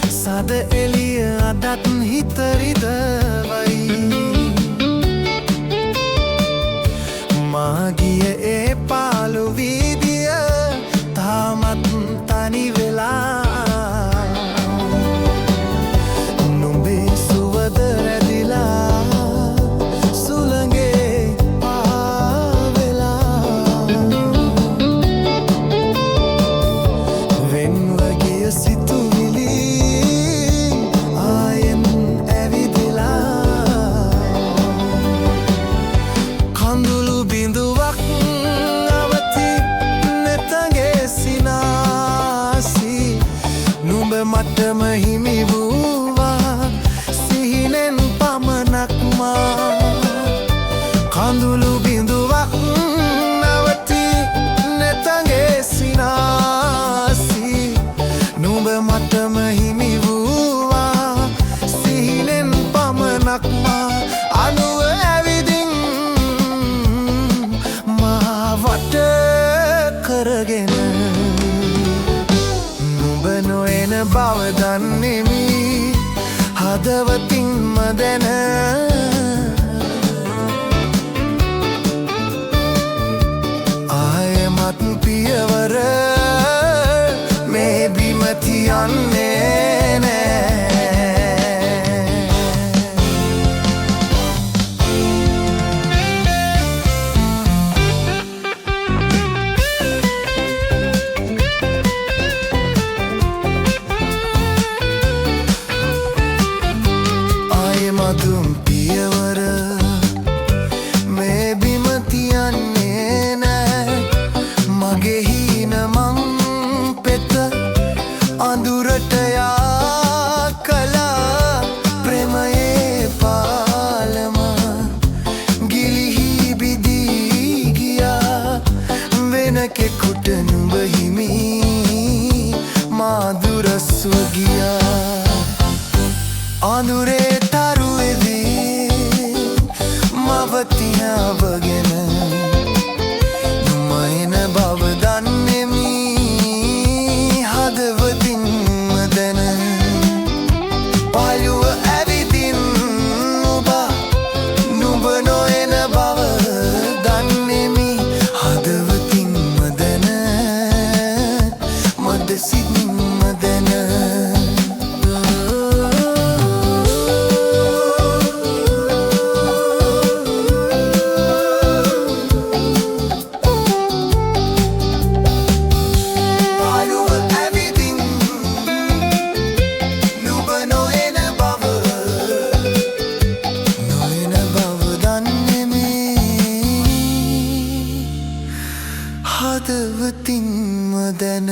සද එළිය අදත් හිතරිදවයි මාගිය ඒ පාළු වීදිය තාමත් තනි වෙලා නුඹේ සුවඳ රැඳිලා සුළඟේ පාවෙලා වෙන්ව ගිය සිතුවිලි කඳුළු බිඳුවක් අවති නෙතගේ සිනාසි නුඹ මටම හිමි වූවා සිහිනෙන් පමණක්මා කඳුළු බිඳුවක් අවති නෙතගේ සිනාසි නුඹ මටම හිමි වූවා සිහිනෙන් පමණක්මා අනුව ඇවිදින් වට කරගෙන නුඹ නොයන බව දන්නෙමි හදවතින්ම දැන ආයෙමත් පියවර මේ බිම තියන්නේ නෑ මදුම් පියවර මේ බිම තියන්නේ නෑ මගේ හීන මං පෙත අඳුරට යා කළා ප්‍රේමයේ පාලම ගිලිහි බිදී ගියා වෙන කෙකුට නුඹ හිමි මාදුරස්ව ගියා අඳුරේ මවතියාවගෙන නොමයන බව දන්නෙමි හදවතින්ම දැන පළුව ඇවිදින් ඔබ නුඹ නොයන බව දන්නෙමි හදවතින්ම දැන මද සිතින්ම දැන හදවතින්ම දැන